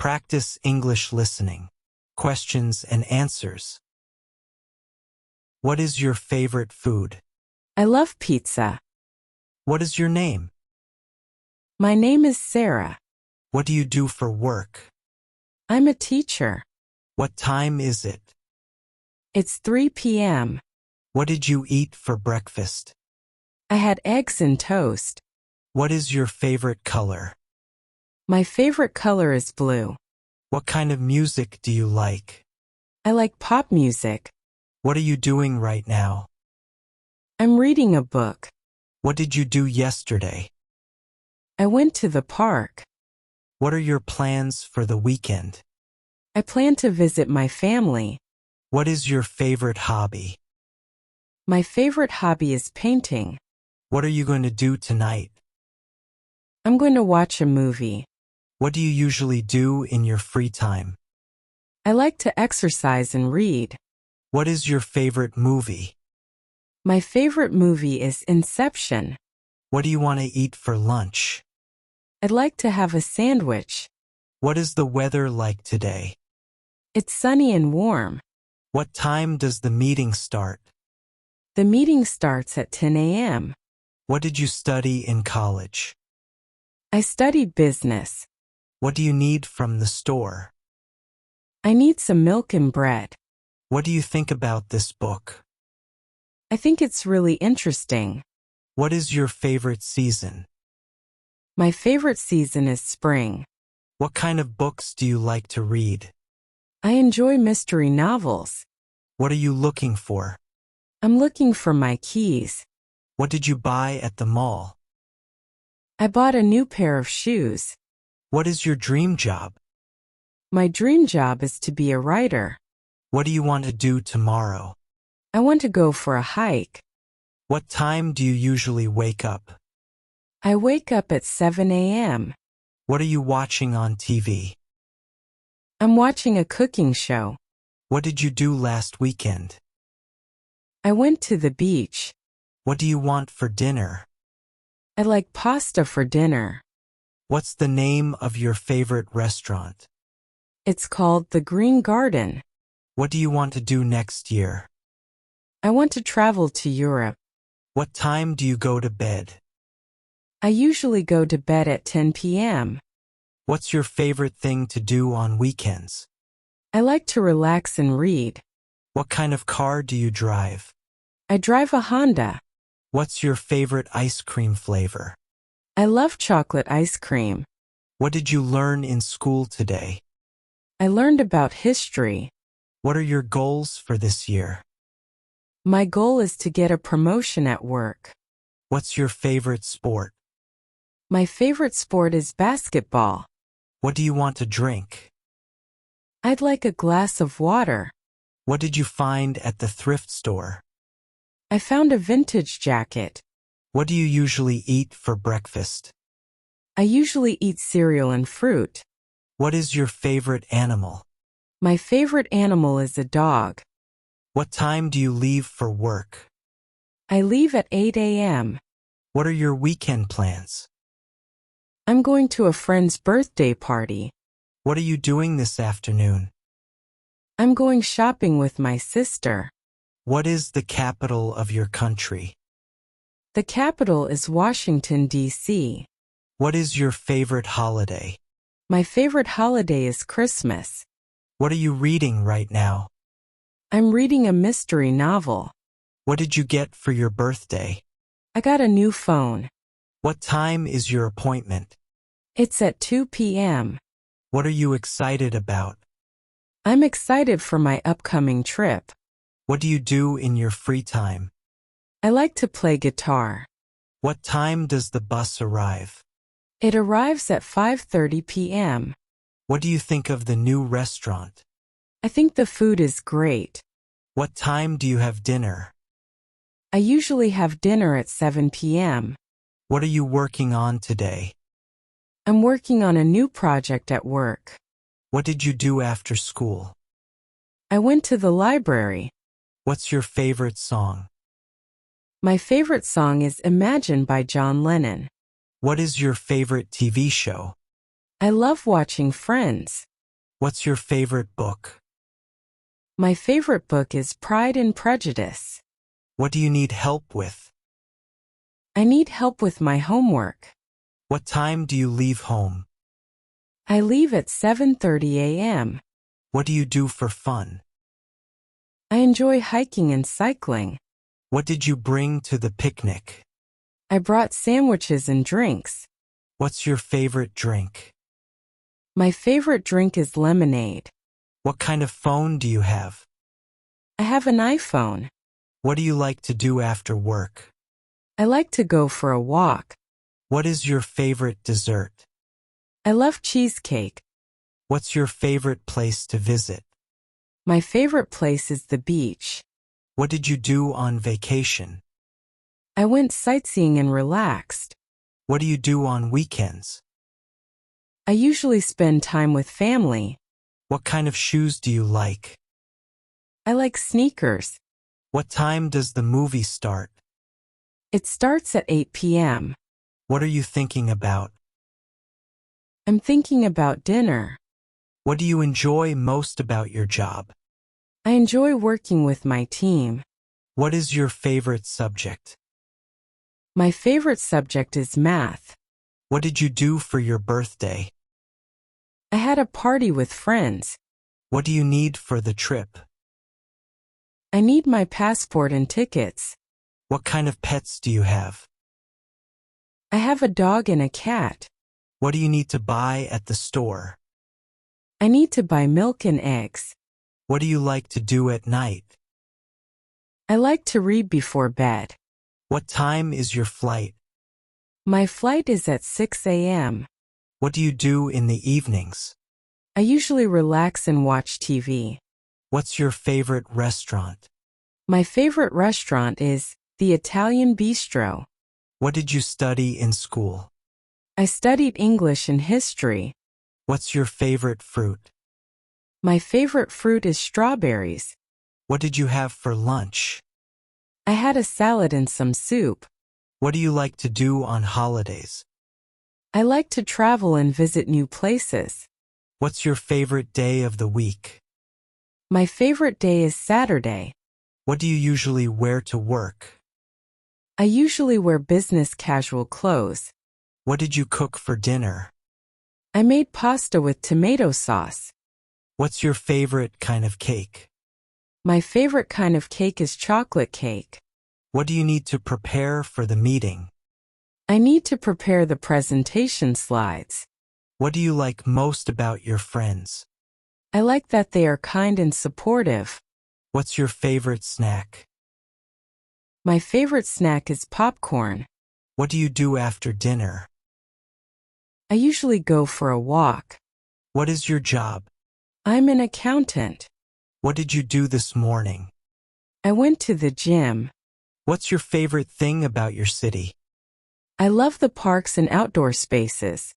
Practice English listening. Questions and answers. What is your favorite food? I love pizza. What is your name? My name is Sarah. What do you do for work? I'm a teacher. What time is it? It's 3 p.m. What did you eat for breakfast? I had eggs and toast. What is your favorite color? My favorite color is blue. What kind of music do you like? I like pop music. What are you doing right now? I'm reading a book. What did you do yesterday? I went to the park. What are your plans for the weekend? I plan to visit my family. What is your favorite hobby? My favorite hobby is painting. What are you going to do tonight? I'm going to watch a movie. What do you usually do in your free time? I like to exercise and read. What is your favorite movie? My favorite movie is Inception. What do you want to eat for lunch? I'd like to have a sandwich. What is the weather like today? It's sunny and warm. What time does the meeting start? The meeting starts at 10 a.m. What did you study in college? I studied business. What do you need from the store? I need some milk and bread. What do you think about this book? I think it's really interesting. What is your favorite season? My favorite season is spring. What kind of books do you like to read? I enjoy mystery novels. What are you looking for? I'm looking for my keys. What did you buy at the mall? I bought a new pair of shoes. What is your dream job? My dream job is to be a writer. What do you want to do tomorrow? I want to go for a hike. What time do you usually wake up? I wake up at 7 a.m. What are you watching on TV? I'm watching a cooking show. What did you do last weekend? I went to the beach. What do you want for dinner? I like pasta for dinner. What's the name of your favorite restaurant? It's called the Green Garden. What do you want to do next year? I want to travel to Europe. What time do you go to bed? I usually go to bed at 10 p.m. What's your favorite thing to do on weekends? I like to relax and read. What kind of car do you drive? I drive a Honda. What's your favorite ice cream flavor? I love chocolate ice cream. What did you learn in school today? I learned about history. What are your goals for this year? My goal is to get a promotion at work. What's your favorite sport? My favorite sport is basketball. What do you want to drink? I'd like a glass of water. What did you find at the thrift store? I found a vintage jacket. What do you usually eat for breakfast? I usually eat cereal and fruit. What is your favorite animal? My favorite animal is a dog. What time do you leave for work? I leave at 8 a.m. What are your weekend plans? I'm going to a friend's birthday party. What are you doing this afternoon? I'm going shopping with my sister. What is the capital of your country? The capital is Washington, D.C. What is your favorite holiday? My favorite holiday is Christmas. What are you reading right now? I'm reading a mystery novel. What did you get for your birthday? I got a new phone. What time is your appointment? It's at 2 p.m. What are you excited about? I'm excited for my upcoming trip. What do you do in your free time? I like to play guitar. What time does the bus arrive? It arrives at 5:30 p.m. What do you think of the new restaurant? I think the food is great. What time do you have dinner? I usually have dinner at 7 p.m. What are you working on today? I'm working on a new project at work. What did you do after school? I went to the library. What's your favorite song? My favorite song is Imagine by John Lennon. What is your favorite TV show? I love watching Friends. What's your favorite book? My favorite book is Pride and Prejudice. What do you need help with? I need help with my homework. What time do you leave home? I leave at 7:30 a.m. What do you do for fun? I enjoy hiking and cycling. What did you bring to the picnic? I brought sandwiches and drinks. What's your favorite drink? My favorite drink is lemonade. What kind of phone do you have? I have an iPhone. What do you like to do after work? I like to go for a walk. What is your favorite dessert? I love cheesecake. What's your favorite place to visit? My favorite place is the beach. What did you do on vacation? I went sightseeing and relaxed. What do you do on weekends? I usually spend time with family. What kind of shoes do you like? I like sneakers. What time does the movie start? It starts at 8 p.m. What are you thinking about? I'm thinking about dinner. What do you enjoy most about your job? I enjoy working with my team. What is your favorite subject? My favorite subject is math. What did you do for your birthday? I had a party with friends. What do you need for the trip? I need my passport and tickets. What kind of pets do you have? I have a dog and a cat. What do you need to buy at the store? I need to buy milk and eggs. What do you like to do at night? I like to read before bed. What time is your flight? My flight is at 6 a.m. What do you do in the evenings? I usually relax and watch TV. What's your favorite restaurant? My favorite restaurant is the Italian Bistro. What did you study in school? I studied English and history. What's your favorite fruit? My favorite fruit is strawberries. What did you have for lunch? I had a salad and some soup. What do you like to do on holidays? I like to travel and visit new places. What's your favorite day of the week? My favorite day is Saturday. What do you usually wear to work? I usually wear business casual clothes. What did you cook for dinner? I made pasta with tomato sauce. What's your favorite kind of cake? My favorite kind of cake is chocolate cake. What do you need to prepare for the meeting? I need to prepare the presentation slides. What do you like most about your friends? I like that they are kind and supportive. What's your favorite snack? My favorite snack is popcorn. What do you do after dinner? I usually go for a walk. What is your job? I'm an accountant. What did you do this morning? I went to the gym. What's your favorite thing about your city? I love the parks and outdoor spaces.